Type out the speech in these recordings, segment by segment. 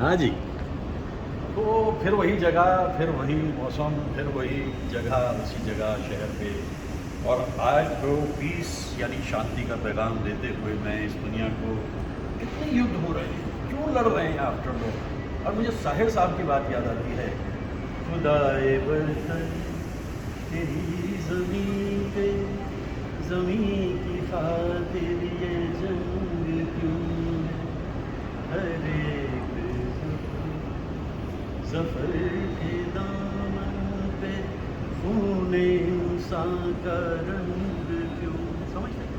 हाँ जी। तो फिर वही जगह, फिर वही मौसम, फिर वही जगह, उसी जगह शहर पे। और आज जो पीस यानी शांति का पैगाम देते हुए मैं इस दुनिया को, कितने युद्ध हो रहे हैं, क्यों लड़ रहे हैं आफ्टर लोग। और मुझे साहिर साहब की बात याद आती है, खुदाए बर्तन तेरी ज़मीं पे, ज़मीं की खातिर ये जंग क्यों है, हर एक ज़फ़र के दामन पे खूने इंसान का रंग क्यों। समझ रहे हैं?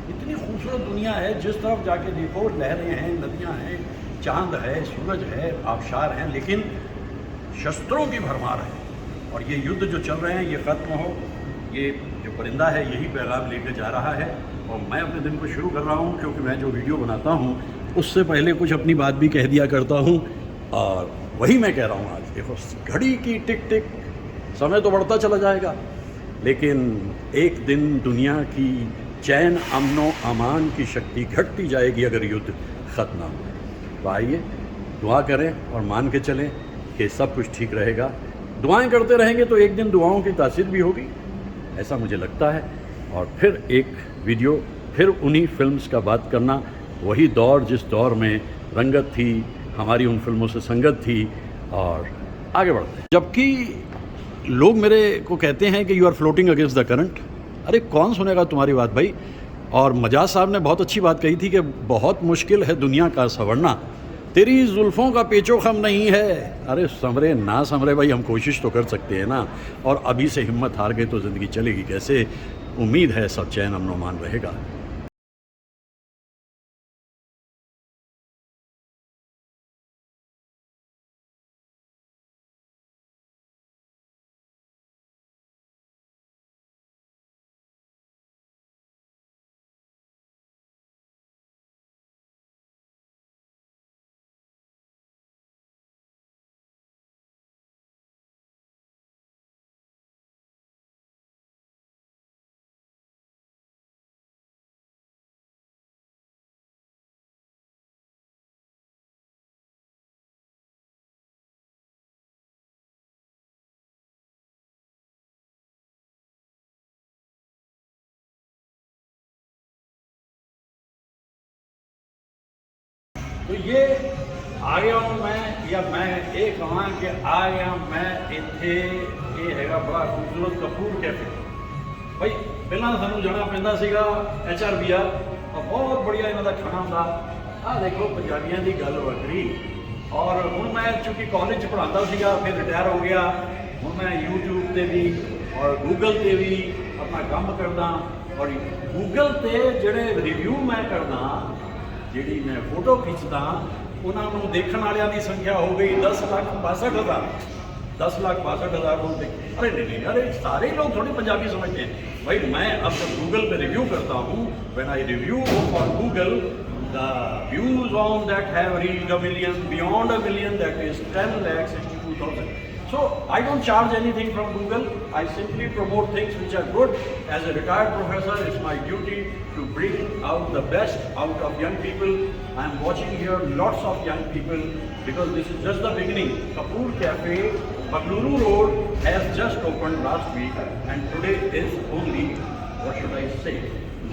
इतनी खूबसूरत दुनिया है, जिस तरफ जाके देखो लहरें हैं, नदियाँ हैं, चांद है, सूरज है, आबशार हैं, लेकिन शस्त्रों की भरमार है। और ये युद्ध जो चल रहे हैं ये ख़त्म हो, ये जो परिंदा है यही पैगाम लेकर जा रहा है। और मैं अपने दिन को शुरू कर रहा हूँ, क्योंकि मैं जो वीडियो बनाता हूँ उससे पहले कुछ अपनी बात भी कह दिया करता हूँ, और वही मैं कह रहा हूँ आज। देखो घड़ी की टिक टिक, समय तो बढ़ता चला जाएगा, लेकिन एक दिन दुनिया की चैन अमनो अमान की शक्ति घटती जाएगी अगर युद्ध ख़त्म ना हो। तो आइए दुआ करें और मान के चलें कि सब कुछ ठीक रहेगा। दुआएं करते रहेंगे तो एक दिन दुआओं की तासीर भी होगी, ऐसा मुझे लगता है। और फिर एक वीडियो, फिर उन्हीं फिल्म्स का बात करना, वही दौर जिस दौर में रंगत थी, हमारी उन फिल्मों से संगत थी, और आगे बढ़ते हैं। जबकि लोग मेरे को कहते हैं कि you are floating against the current. अरे कौन सुनेगा तुम्हारी बात भाई। और मजाज साहब ने बहुत अच्छी बात कही थी कि बहुत मुश्किल है दुनिया का संवरना, तेरी जुल्फ़ों का पेचो खम नहीं है। अरे संवरे ना संवरे भाई, हम कोशिश तो कर सकते हैं ना। और अभी से हिम्मत हार गए तो ज़िंदगी चलेगी कैसे। उम्मीद है सब चैन अमन मान रहेगा। तो ये आ गया हूँ मैं, या मैं ये कहा कि आ गया मैं इत्थे। ये हैगा बड़ा खूबसूरत कपूर कैफे। भाई पहला सानू जाना पैंदा सीगा HRBR, और बहुत बढ़िया इन्हों का खाना हुंदा। आ देखो पंजाबियों की गल वक्री। और हुण मैं चूँकि कॉलेज पढ़ाता सीगा, फिर रिटायर हो गया। हुण मैं यूट्यूब से भी और गूगल से भी अपना काम करदा। और गूगल से जिहड़े रिव्यू मैं करदा, जिहड़ी मैं फोटो खिंचदा, उन्होंने देखने वालों की संख्या हो गई 10,62,000। 10,62,000 लोग देखे। अरे नहीं, अरे सारे लोग थोड़ी पंजाबी समझते हैं भाई। मैं अब जब गूगल पे रिव्यू करता हूँ, when I review on Google, the views on that have reached a million, beyond a million, that is 10,62,000. So I don't charge anything from Google. I simply promote things which are good. As a retired professor, it's my duty to bring out the best out of young people. I am watching here lots of young people, because this is just the beginning. Kapoor Cafe, Bengaluru Road, has just opened last week, and today is only, what should I say,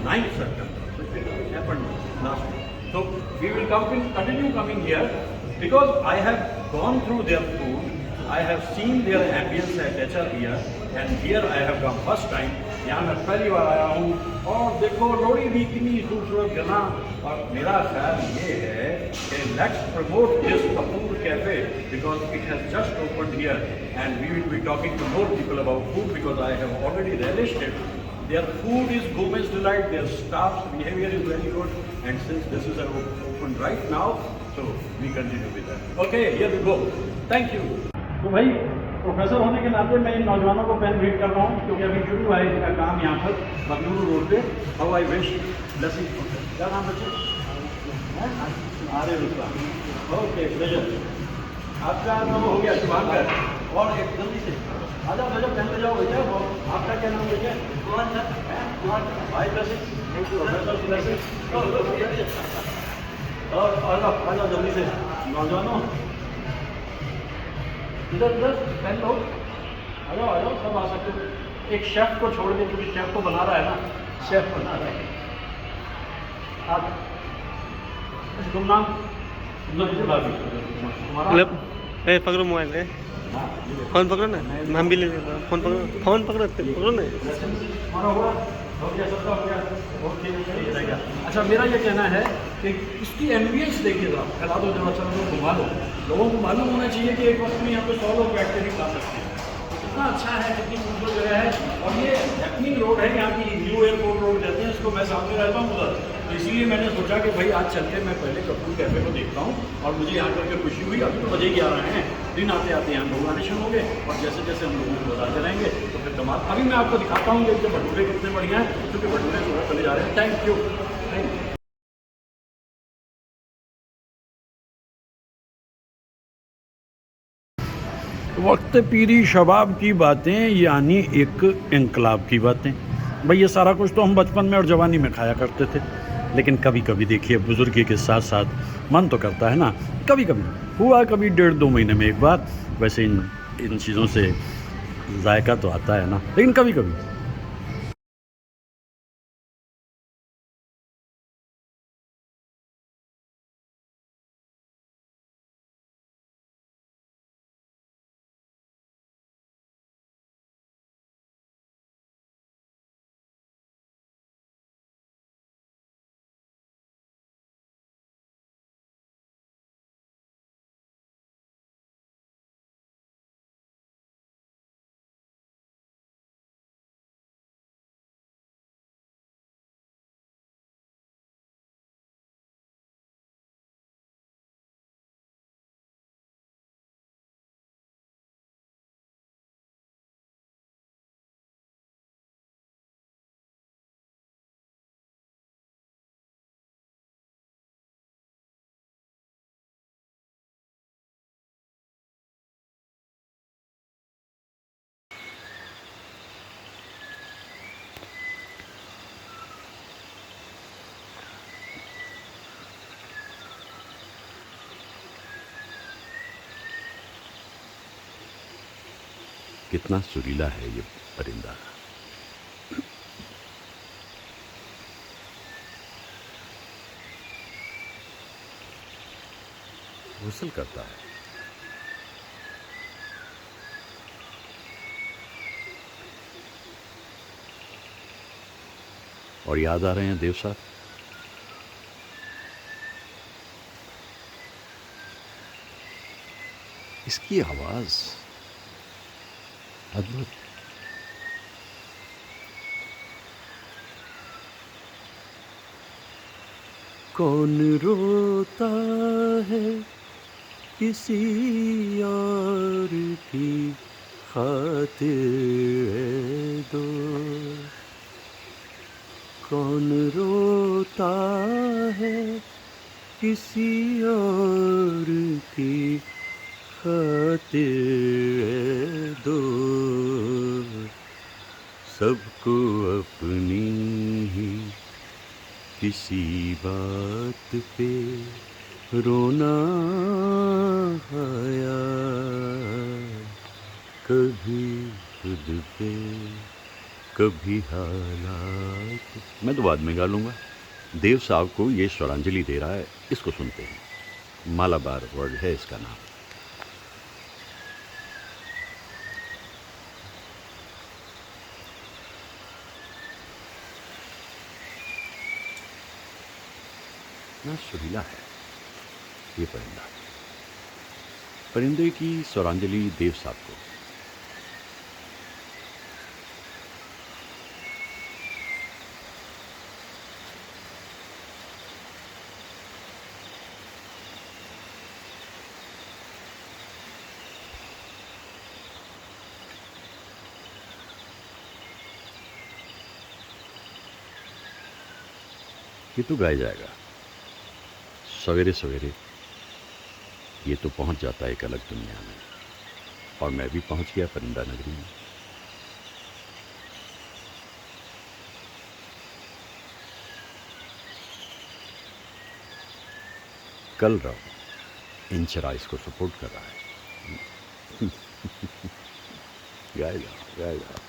9th September. So it happened last week. So we will continue coming here, because I have gone through their food. I have seen their ambience at HRBR, and here I have come first time. यहाँ मैं पहली बार आया हूँ, और देखो लोहड़ी भी कितनी खूबसूरत गला। और मेरा ख्याल ये है कि let's promote this Kapoor cafe, because it has just opened here, and we will be talking to more people about food, because I have already relished it. Their food is gourmet's delight, their staff's behavior is very good, and since this is open right now, so we continue with that. Okay, here we go. Thank you. तो भाई professor होने के नाते मैं इन नौजवानों को pen read कर रहा हूँ, क्योंकि अभी शुरू है इनका काम यहाँ पर बंगलुरु रोड पे। How I wish blessing. क्या नाम बच्चे? आर्य रुद्रा। Okay pleasure. आपका नाम हो गया शुभांकर। और एक जल्दी से आ जाओ, आ जाओ, पेन ले जाओ भैया। आपका क्या नाम भैया? कुमार सर। भाई ब्लेसिंग, प्रोफेसर ब्लेसिंग। और आ जाओ जल्दी से नौजवानों, इधर इधर पहन लो, आ जाओ सब आ सकते हो। एक शेफ को छोड़ के, क्योंकि शेफ को बना रहा है ना, शेफ बना रहा है। आप तुम नाम तुम्हारा? ए पकड़ो मोबाइल है, हाँ, फोन पकड़ो ना, हम भी ले लेते हैं। फोन पकड़ो, फोन पकड़ो, पकड़ो ना। हमारा हुआ हो गया, सबका हो गया, ओके ये रहेगा। अच्छा, मेरा ये कहना है कि इसकी एम्बियंस देखिए जरा, फैला दो जरा, चलो लोग घुमा लो। लोगों को मालूम होना चाहिए कि एक वक्त में यहाँ पे 100 लोग बैठ के भी खा सकते हैं। कितना अच्छा है, कितनी खूबसूरत जगह है। और ये हैपनिंग रोड है यहाँ की, न्यू एयरपोर्ट रोड कहते हैं इसको। मैं सामने रहता हूँ उधर, तो इसीलिए मैंने सोचा कि भाई आज चल के मैं पहले कपूर कैफ़े को देखता हूँ। और मुझे यहाँ करके खुशी हुई। अभी तो बजे 11 हैं, दिन आते आते यहाँ लोग आने शुरू हो गए, और जैसे जैसे हम लोगों को बताते रहेंगे तो फिर कमाल। अभी मैं आपको दिखाता हूँ कि इनके भटूरे कितने बढ़िया हैं, क्योंकि भटूरे जो है चले जा रहे हैं। Thank you, thank you. वक्त पीरी शबाब की बातें, यानी एक इनकलाब की बातें। भाई ये सारा कुछ तो हम बचपन में और जवानी में खाया करते थे, लेकिन कभी कभी देखिए बुजुर्गी के साथ साथ मन तो करता है ना, कभी कभी हुआ, कभी 1.5-2 महीने में एक बार। वैसे इन चीज़ों से जायका तो आता है ना, लेकिन कभी कभी। कितना सुरीला है ये परिंदा। घुसल करता है। और याद आ रहे हैं देव साहब? इसकी आवाज अद्भुत। कौन रोता है किसी और की खातिर दो, कौन रोता है किसी और की खातिर दो, सबको अपनी ही किसी बात पे रोना आया, कभी खुद पे कभी हालात। मैं तो बाद में गा लूँगा। देव साहब को ये श्रद्धांजलि दे रहा है, इसको सुनते हैं। मालाबार वर्ल्ड है इसका नाम। ना सुरीला है ये परिंदा। परिंदे की श्रद्धांजलि देव साहब को। ये तो गाया जाएगा सवेरे सवेरे। ये तो पहुंच जाता है एक अलग दुनिया में, और मैं भी पहुंच गया परिंदा नगरी में। कल रहो इंचरा इसको सपोर्ट कर रहा है। गाए जाओ गाए जाओ।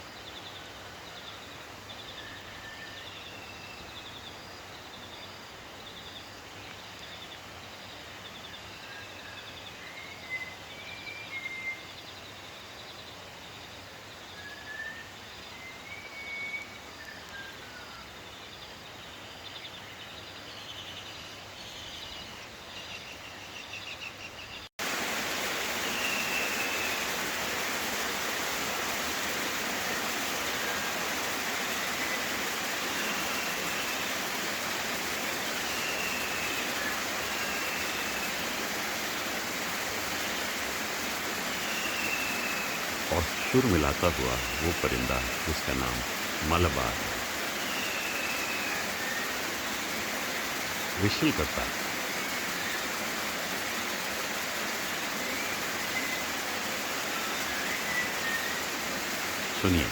और सुर मिलाता हुआ वो परिंदा जिसका नाम मलबार है, विशल करता है। सुनिए।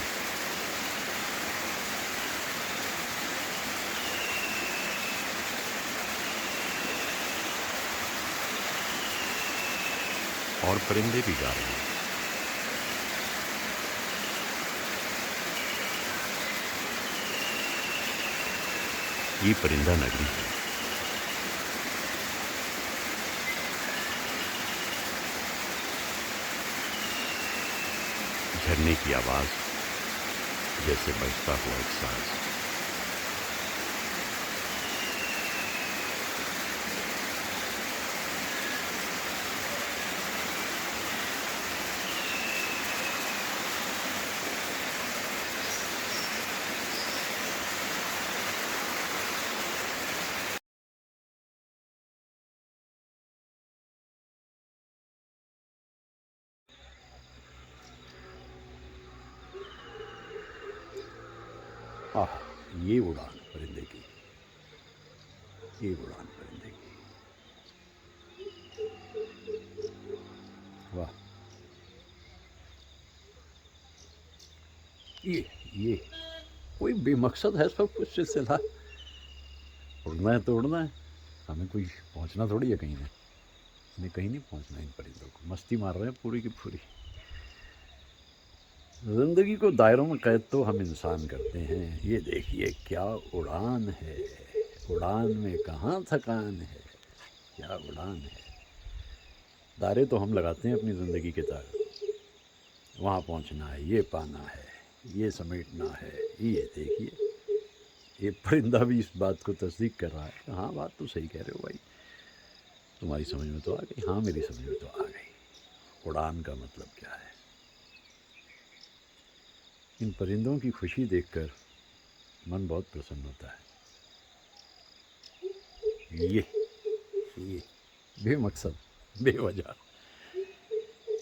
और परिंदे भी गा रहे हैं। ये परिंदा नगरी है। झरने की आवाज जैसे बजता हुआ एक साज। आह, ये उड़ान परिंदे की, ये उड़ान परिंदे की, वाह। ये कोई बेमकसद है सब कुछ सिलसिला। उड़ना है तो उड़ना है, हमें कोई पहुंचना थोड़ी है कहीं ने। हमें कहीं नहीं पहुंचना। इन परिंदों को मस्ती मार रहे हैं पूरी की पूरी। ज़िंदगी को दायरों में कैद तो हम इंसान करते हैं। ये देखिए क्या उड़ान है, उड़ान में कहाँ थकान है, क्या उड़ान है। दायरे तो हम लगाते हैं अपनी ज़िंदगी के तार। वहाँ पहुँचना है, ये पाना है, ये समेटना है। ये देखिए ये परिंदा भी इस बात को तस्दीक कर रहा है। हाँ, बात तो सही कह रहे हो भाई, तुम्हारी समझ में तो आ गई। हाँ, मेरी समझ में तो आ गई उड़ान का मतलब क्या है। इन परिंदों की खुशी देखकर मन बहुत प्रसन्न होता है। ये बेमकसद बेवजह,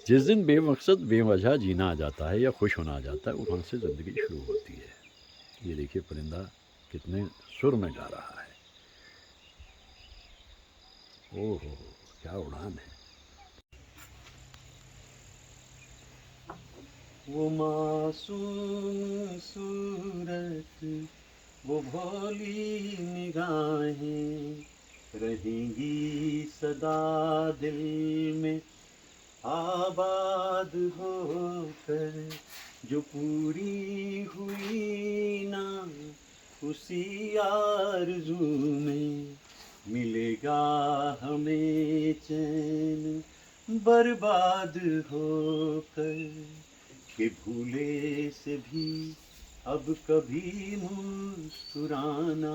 जिस दिन बेमकसद बेवजह जीना आ जाता है या खुश होना आ जाता है, वहाँ से ज़िंदगी शुरू होती है। ये देखिए परिंदा कितने सुर में गा रहा है। ओहो, क्या उड़ान है। वो मासूम सूरत, वो भोली निगाहें रहेंगी सदा दिल में आबाद होकर। जो पूरी हुई ना उसी आरज़ू में मिलेगा हमें चैन बर्बाद होकर। कि भूले से भी अब कभी मुस्कुराना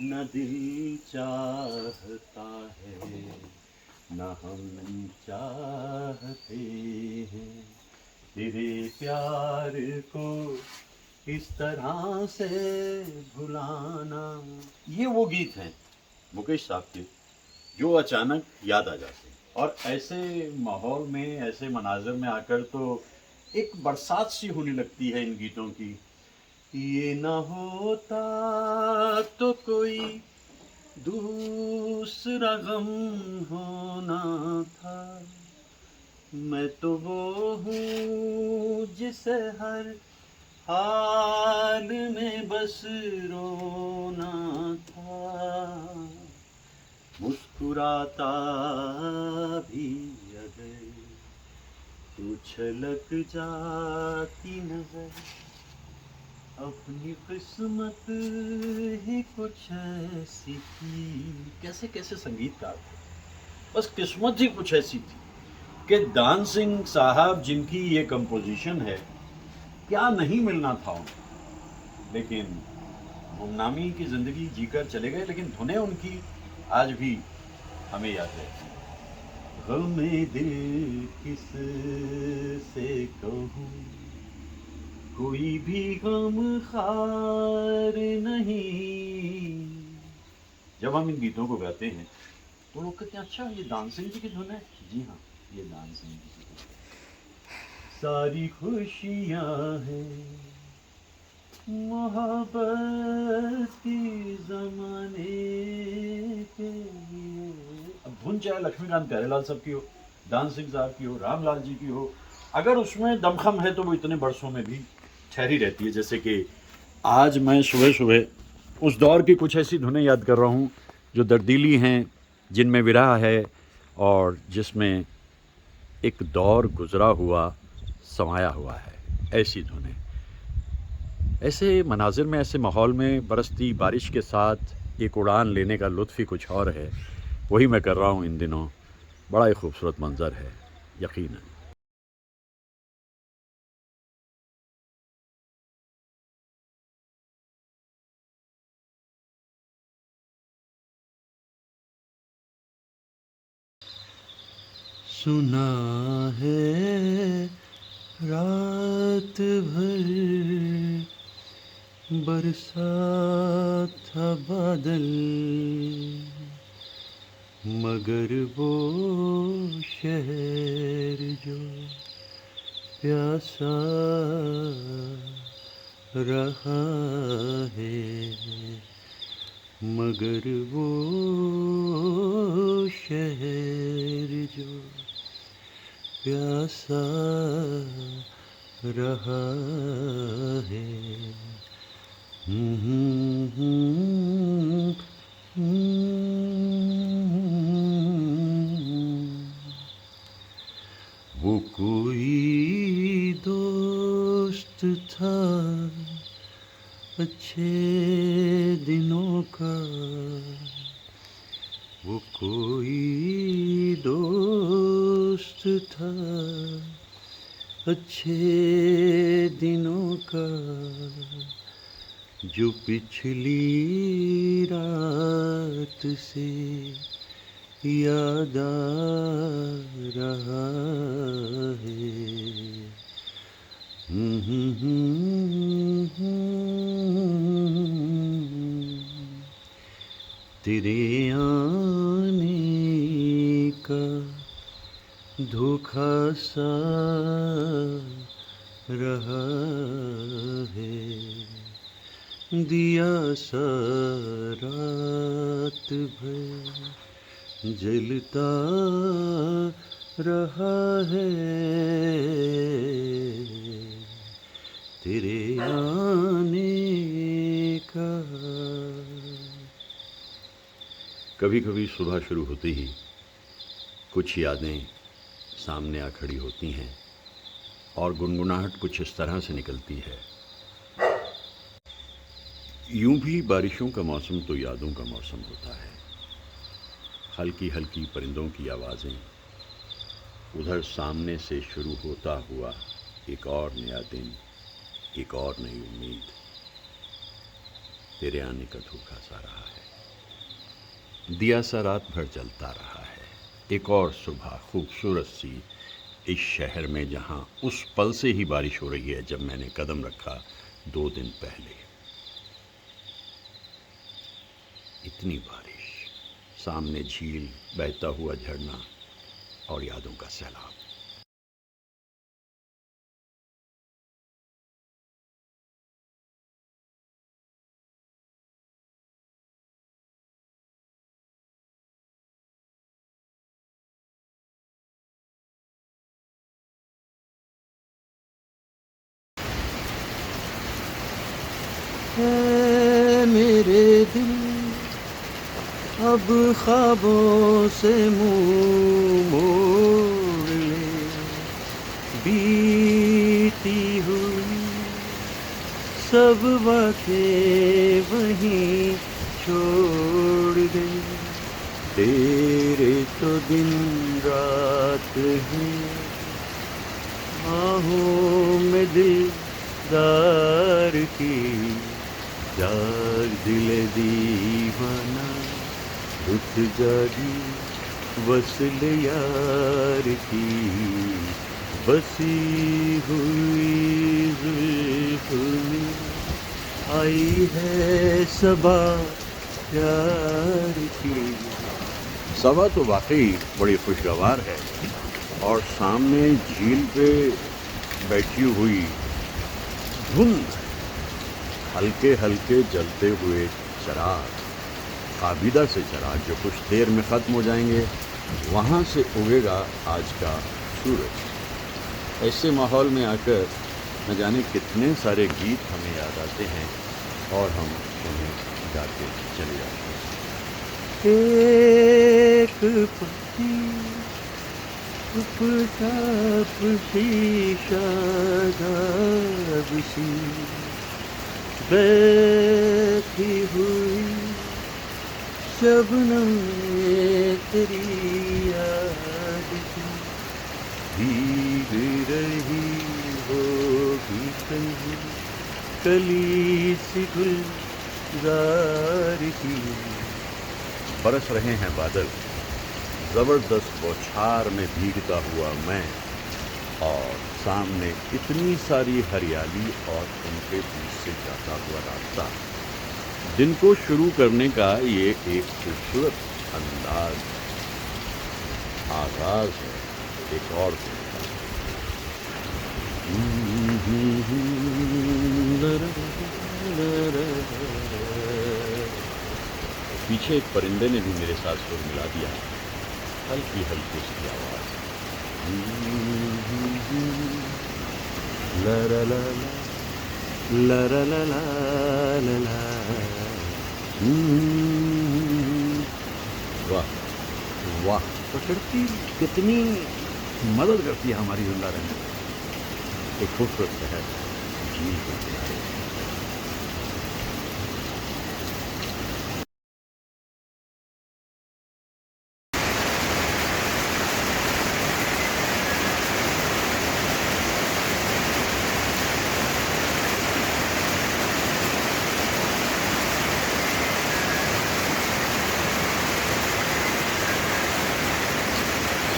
न दिल चाहता है, न हम चाहते हैं तेरे प्यार को इस तरह से भुलाना। ये वो गीत हैं मुकेश साहब के जो अचानक याद आ जाते हैं। और ऐसे माहौल में, ऐसे मनाज़र में आकर तो एक बरसात सी होने लगती है इन गीतों की। ये ना होता तो कोई दूसरा गम होना था, मैं तो वो हूँ जिसे हर हाल में बस रोना था। मुस्कुरा मुस्कुराता भी अगर तू छलक जाती नजर, अपनी किस्मत ही कुछ ऐसी थी। कैसे कैसे संगीतकार थे, बस किस्मत ही कुछ ऐसी थी कि दान सिंह साहब जिनकी ये कंपोजिशन है, क्या नहीं मिलना था उन्हें। लेकिन गुमनामी की ज़िंदगी जीकर चले गए, लेकिन धुनें उनकी आज भी हमें याद रहती हैं। गमे दिल किस से कहूँ, कोई भी गम खार नहीं। जब हम इन गीतों को गाते हैं तो लोग कहते हैं अच्छा ये दान सिंह जी की धुन है। जी हाँ, ये दान सिंह जी की धुन है। सारी खुशियाँ हैं मोहब्बत की ज़माने के लिए। अब धुन चाहे लक्ष्मीकांत प्यारेलाल साहब की हो, दान सिंह साहब की हो, रामलाल जी की हो, अगर उसमें दमखम है तो वो इतने बरसों में भी ठहरी रहती है। जैसे कि आज मैं सुबह सुबह उस दौर की कुछ ऐसी धुनें याद कर रहा हूँ जो दर्दीली हैं, जिनमें विरह है और जिसमें एक दौर गुजरा हुआ समाया हुआ है। ऐसी धुनें, ऐसे मनाजिर में, ऐसे माहौल में बरसती बारिश के साथ एक उड़ान लेने का लुत्फ़ ही कुछ और है। वही मैं कर रहा हूँ इन दिनों। बड़ा ही खूबसूरत मंज़र है यकीनन। सुना है रात भर बरसा था बादल, मगर वो शहर जो प्यासा रहा है, मगर वो शहर जो प्यासा रहा है। वो कोई दोस्त था अच्छे दिनों का, वो कोई दोस्त था अच्छे दिनों का, जो पिछली रात से याद आ रहा है। तेरे आने का धोखा सा रहा है, दिया सा रात भर जलता रहा है, तेरे आने का। कभी कभी सुबह शुरू होते ही कुछ यादें सामने आ खड़ी होती हैं और गुनगुनाहट कुछ इस तरह से निकलती है। यूं भी बारिशों का मौसम तो यादों का मौसम होता है। हल्की हल्की परिंदों की आवाज़ें, उधर सामने से शुरू होता हुआ एक और नया दिन, एक और नई उम्मीद, तेरे आने का धोखा सा रहा है, दिया सा रात भर जलता रहा है। एक और सुबह खूबसूरत सी इस शहर में, जहां उस पल से ही बारिश हो रही है जब मैंने कदम रखा 2 दिन पहले। इतनी बारिश, सामने झील, बहता हुआ झरना और यादों का सैलाब। है मेरे दिल अब ख्वाबों से मुंह मोड़ ले, बीती हुई सब बातें वहीं छोड़ दे। तेरे तो दिन रात है, आहों में दिलदार की, जाग दिले दीवाना रुठ जागी वसल यार की, बसी हुई जुल्फ में आई है सबा प्यार की। सबा तो वाकई बड़ी खुशगवार है और सामने झील पे बैठी हुई धुंध, हल्के हल्के जलते हुए चराग, काबिदा से चराग जो कुछ देर में ख़त्म हो जाएंगे, वहाँ से उगेगा आज का सूरज। ऐसे माहौल में आकर न जाने कितने सारे गीत हमें याद आते हैं और हम उन्हें गाते चले जाते हैं। एक पत्ती चुपचाप सी शादाब सी बैठी हुई, शबनम में तेरी याद की, भीग रही होगी कहीं कली सी गुलजार की। बरस रहे हैं बादल, ज़बरदस्त बौछार में भीगता हुआ मैं, और सामने इतनी सारी हरियाली और उनके बीच से जाता हुआ रास्ता। दिन को शुरू करने का ये एक खूबसूरत अंदाज, आगाज है एक और दिन का। पीछे एक परिंदे ने भी मेरे साथ सुर मिला दिया, हल्की हल्की उसकी आवाज। ला ला ला ला ला ला ला ला ला। वाह वाह, प्रकृति कितनी मदद करती है हमारी जिंदा रहने में। एक खूबसूरत शहर झील के किनारे।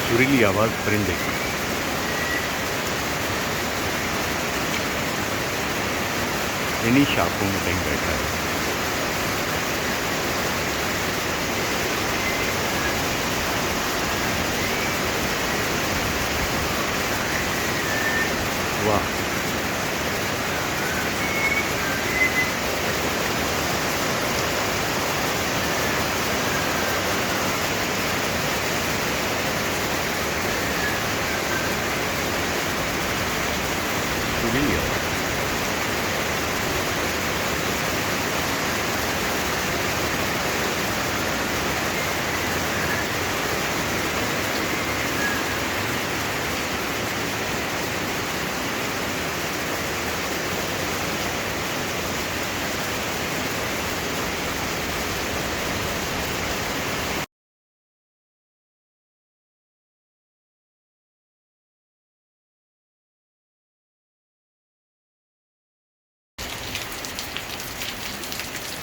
सुरीली आवाज परिंदे की, इन्हीं शाखों में कहीं बैठा है। वाह, सुरीली आवाज।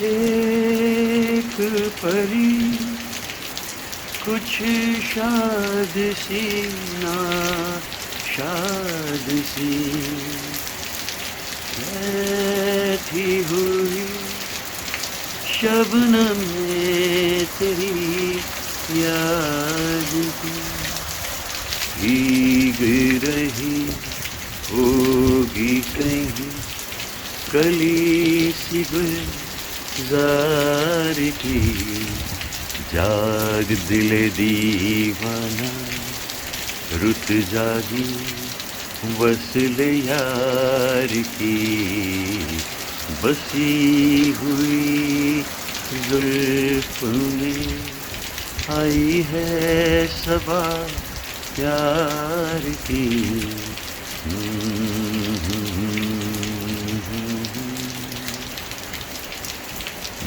एक परी कुछ शाद सी ना शाद सी बैठी हुई, शबनम में तेरी याद की, भीग रही होगी कहीं कली सी गुलजार की, जाग दिले दीवाना रुत जागी वसल यार की, बसी हुई जुल्फ में आई है सबा प्यार की।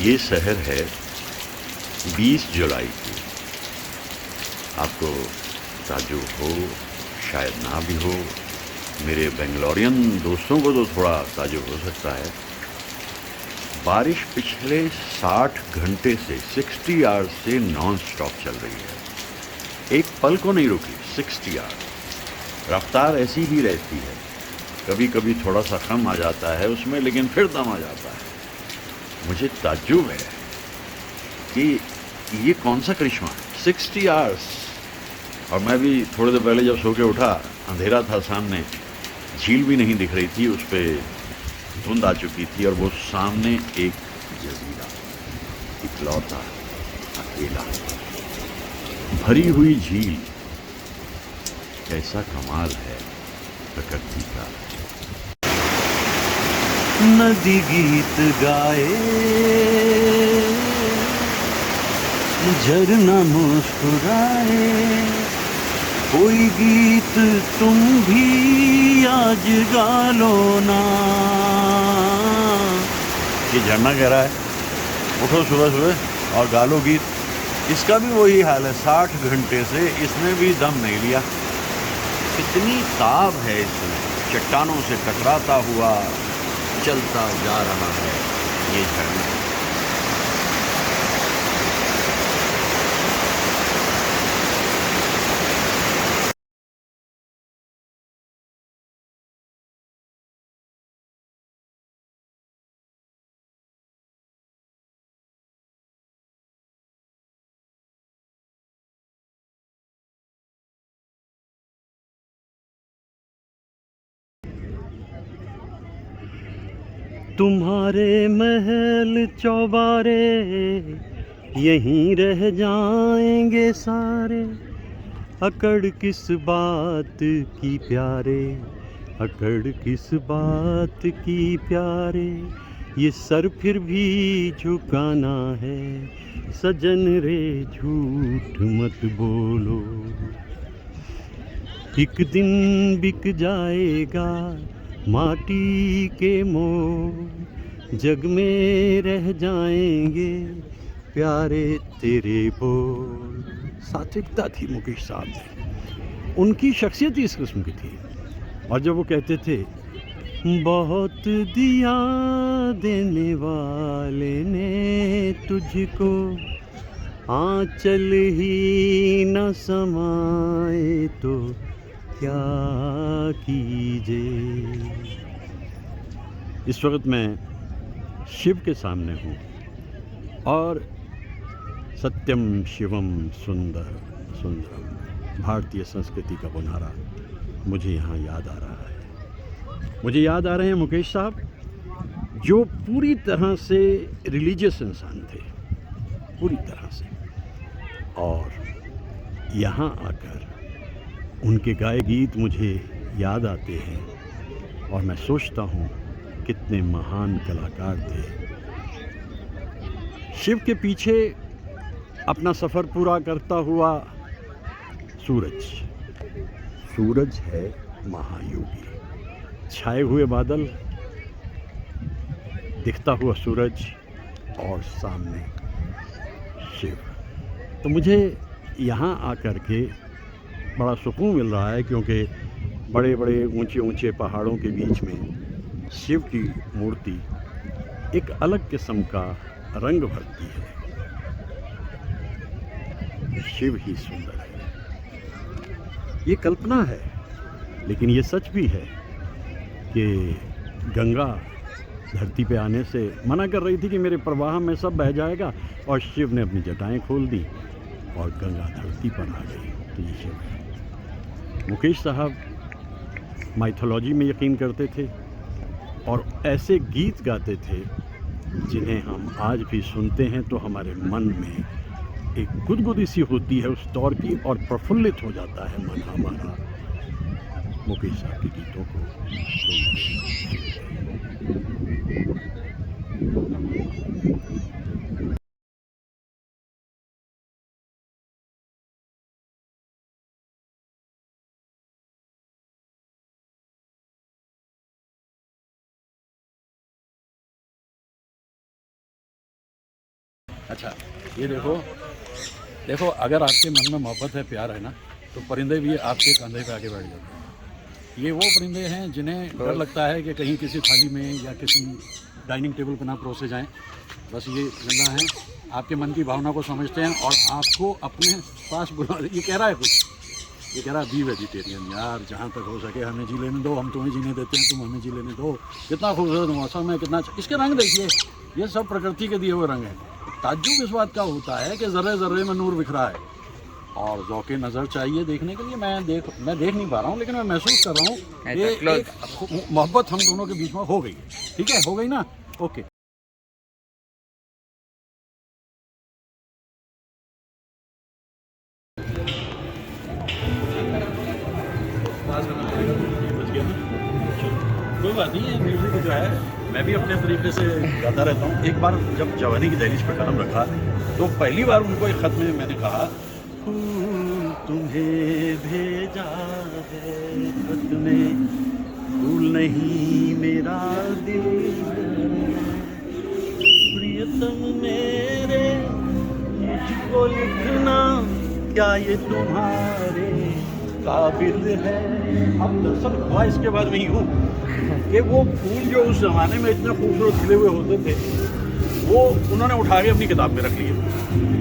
ये शहर है 20 जुलाई की। आपको ताज्जुब हो, शायद ना भी हो, मेरे बेंगलोरियन दोस्तों को तो थोड़ा ताज्जुब हो सकता है। बारिश पिछले 60 घंटे से 60 आवर्स से नॉन स्टॉप चल रही है, एक पल को नहीं रुकी। 60 आवर्स रफ्तार ऐसी ही रहती है, कभी कभी थोड़ा सा कम आ जाता है उसमें, लेकिन फिर दम आ जाता है। मुझे ताज्जुब है कि ये कौन सा करिश्मा है, 60 आवर्स। और मैं भी थोड़ी देर पहले जब सो के उठा, अंधेरा था सामने, झील भी नहीं दिख रही थी, उस पर धुंध आ चुकी थी, और वो सामने एक जजीरा, इकलौता, अकेला, भरी हुई झील। कैसा कमाल है प्रकृति का। नदी गीत गाए, झरना मुस्कुराए, कोई गीत तुम भी आज गा लो ना। ये झरना कह रहा है उठो सुबह सुबह और गा लो गीत। इसका भी वही हाल है, 60 घंटे से इसने भी दम नहीं लिया। कितनी ताब है इसमें, चट्टानों से टकराता हुआ चलता जा रहा है ये झरना। तुम्हारे महल चौबारे यहीं रह जाएंगे सारे, अकड़ किस बात की प्यारे, अकड़ किस बात की प्यारे, ये सर फिर भी झुकाना है, सजन रे झूठ मत बोलो। एक दिन बिक जाएगा माटी के मोह, जग में रह जाएंगे प्यारे तेरे बोल। सात्विकता थी मुकेश साहब में, उनकी शख्सियत ही इस किस्म की थी। और जब वो कहते थे, बहुत दिया देने वाले ने तुझको, आंचल ही न समाए तो क्या कीजिए। इस वक्त मैं शिव के सामने हूँ और सत्यम शिवम सुंदर सुंदरम, भारतीय संस्कृति का बुनहारा मुझे यहाँ याद आ रहा है। मुझे याद आ रहे हैं मुकेश साहब, जो पूरी तरह से रिलीजियस इंसान थे, पूरी तरह से। और यहाँ आकर उनके गाए गीत मुझे याद आते हैं और मैं सोचता हूँ कितने महान कलाकार थे। शिव के पीछे अपना सफ़र पूरा करता हुआ सूरज, सूरज है महायोगी। छाए हुए बादल, दिखता हुआ सूरज और सामने शिव। तो मुझे यहाँ आकर के बड़ा सुकून मिल रहा है, क्योंकि बड़े बड़े ऊंचे ऊंचे पहाड़ों के बीच में शिव की मूर्ति एक अलग किस्म का रंग भरती है। शिव ही सुंदर है। ये कल्पना है, लेकिन ये सच भी है कि गंगा धरती पे आने से मना कर रही थी कि मेरे प्रवाह में सब बह जाएगा, और शिव ने अपनी जटाएं खोल दी और गंगा धरती पर आ गई। तो ये शिव है। मुकेश साहब माइथोलॉजी में यकीन करते थे और ऐसे गीत गाते थे जिन्हें हम आज भी सुनते हैं तो हमारे मन में एक गुदगुदी सी होती है उस दौर की, और प्रफुल्लित हो जाता है मन हमारा मुकेश साहब के गीतों को सुनते। अच्छा ये देखो देखो, अगर आपके मन में मोहब्बत है, प्यार है ना, तो परिंदे भी आपके कंधे पे आके बैठ जाते हैं। ये वो परिंदे हैं जिन्हें डर लगता है कि कहीं किसी थाली में या किसी डाइनिंग टेबल पर ना परोसे जाएं। बस ये जिंदा हैं, आपके मन की भावना को समझते हैं और आपको अपने पास बुला। ये कह रहा है कुछ, ये कह रहा है बी वेजिटेरियन यार, जहाँ तक हो सके हमें जी लेने दो, हम तुम्हें जीने देते हैं, तुम हमें जी लेने दो। कितना खूबसूरत मौसम है, कितना इसके रंग देखिए, ये सब प्रकृति के दिए हुए रंग हैं। ताज्जुब इस बात का होता है कि ज़र्रे ज़र्रे में नूर बिखरा है और ज़ौक़े नज़र चाहिए देखने के लिए। मैं देख नहीं पा रहा हूँ, लेकिन मैं महसूस कर रहा हूँ कि एक मोहब्बत हम दोनों के बीच में हो गई। ठीक है, हो गई ना, ओके। कोई बात नहीं है, म्यूज़िक जो है मैं भी अपने तरीके से गाता रहता हूँ। एक बार जब जवानी की दहलीज पर कदम रखा तो पहली बार उनको एक ख़त में मैंने कहा, फूल तुम्हें भेजा है खत में, फूल नहीं मेरा दिल, प्रियतम मेरे मुझको लिखना, क्या ये तुम्हारे काबिल है। अब दरअसल हुआ इसके बाद वही हूँ कि वो फूल जो उस ज़माने में इतने खूबसूरत खिले हुए होते थे, वो उन्होंने उठा के अपनी किताब में रख लिए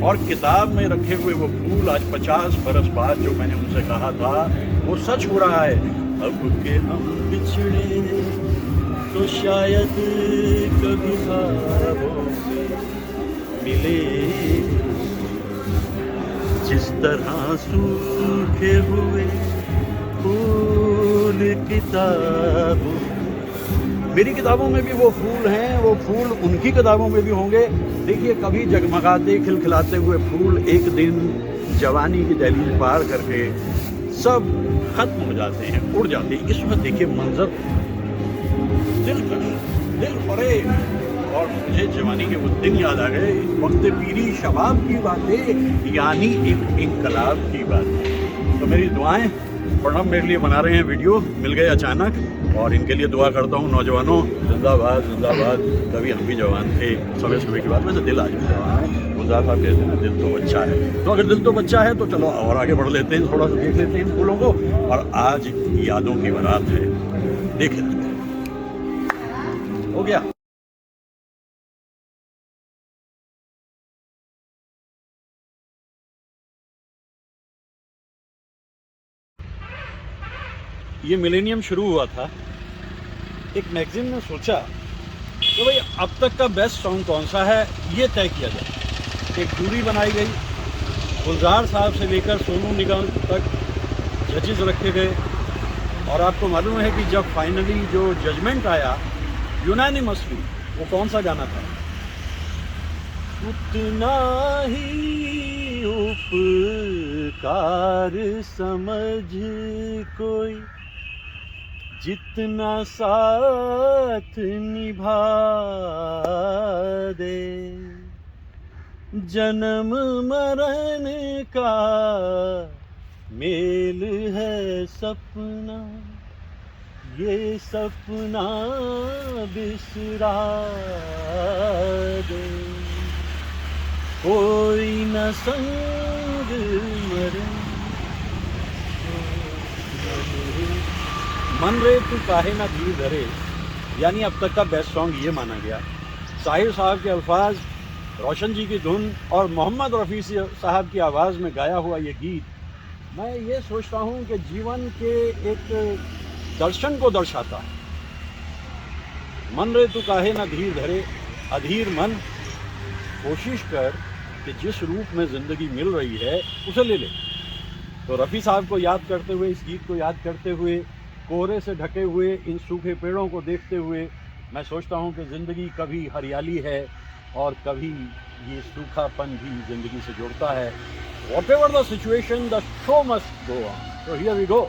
और किताब में रखे हुए वो फूल आज 50 बरस बाद जो मैंने उनसे कहा था वो सच हो रहा है। अब के हम बिछड़े तो शायद कभी ख्वाबों में मिले, जिस तरह सूखे हुए फूल किताबों, मेरी किताबों में भी वो फूल हैं, वो फूल उनकी किताबों में भी होंगे। देखिए, कभी जगमगाते खिलखिलाते हुए फूल एक दिन जवानी की दहलीज पार करके सब खत्म हो जाते हैं, उड़ जाते हैं। इस वक्त देखिए मंजर दिलकश, दिल फरेब, और मुझे जवानी के वो दिन याद आ गए, वक्त पीरी शबाब की बातें, यानी एक इनकलाब की बातें। तो मेरी दुआएं प्रणब मेरे लिए बना रहे हैं, वीडियो मिल गए अचानक, और इनके लिए दुआ करता हूँ। नौजवानों जिंदाबाद जिंदाबाद, कभी हम भी जवान थे, समय समय की बात। वैसे दिल आज भी जवान है, गुलजार साहब कहते हैं दिल तो बच्चा है। तो अगर दिल तो बच्चा है तो चलो और आगे बढ़ लेते हैं, थोड़ा सा देख लेते हैं इन फूलों को। और आज यादों की बारात है, देख लेते हैं। हो गया। ये मिलेनियम शुरू हुआ था, एक मैगजीन ने सोचा तो भाई अब तक का बेस्ट सॉन्ग कौन सा है ये तय किया जाए। एक जूरी बनाई गई, गुलजार साहब से लेकर सोनू निगम तक जजेस रखे गए, और आपको मालूम है कि जब फाइनली जो जजमेंट आया यूनानिमसली, वो कौन सा गाना था? उतना ही उपकार समझ कोई, जितना साथ निभा दे, जन्म मरण का मेल है सपना, ये सपना बिसरा दे, कोई न संग मरे, मन रे तू काहे ना धीर धरे, यानी अब तक का बेस्ट सॉन्ग ये माना गया। साहिर साहब के अल्फाज, रोशन जी की धुन और मोहम्मद रफ़ी साहब की आवाज़ में गाया हुआ ये गीत, मैं ये सोचता हूँ कि जीवन के एक दर्शन को दर्शाता है। मन रे तू काहे ना धीर धरे, अधीर मन, कोशिश कर कि जिस रूप में ज़िंदगी मिल रही है उसे ले ले। तो रफ़ी साहब को याद करते हुए, इस गीत को याद करते हुए, कोहरे से ढके हुए इन सूखे पेड़ों को देखते हुए, मैं सोचता हूँ कि ज़िंदगी कभी हरियाली है और कभी ये सूखापन भी ज़िंदगी से जुड़ता है। Whatever the situation, the show must go on. So here we go.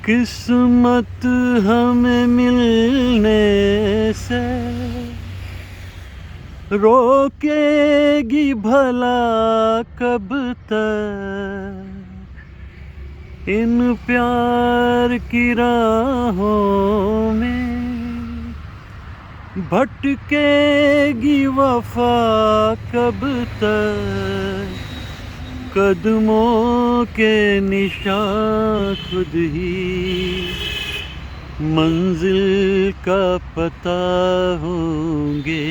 किस्मत हमें मिलने से रोकेगी भला कब तक, इन प्यार की राहों में भटकेगी वफा कब तक, कदमों के निशान खुद ही मंजिल का पता होंगे।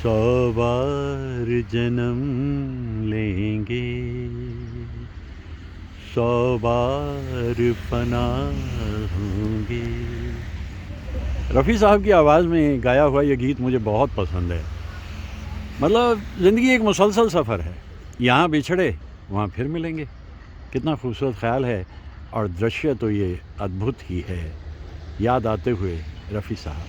100 बार जन्म लेंगे, 100 बार फना होंगे। रफ़ी साहब की आवाज़ में गाया हुआ ये गीत मुझे बहुत पसंद है। मतलब ज़िंदगी एक मुसलसल सफ़र है, यहाँ बिछड़े वहाँ फिर मिलेंगे। कितना खूबसूरत ख्याल है, और दृश्य तो ये अद्भुत ही है। याद आते हुए रफ़ी साहब।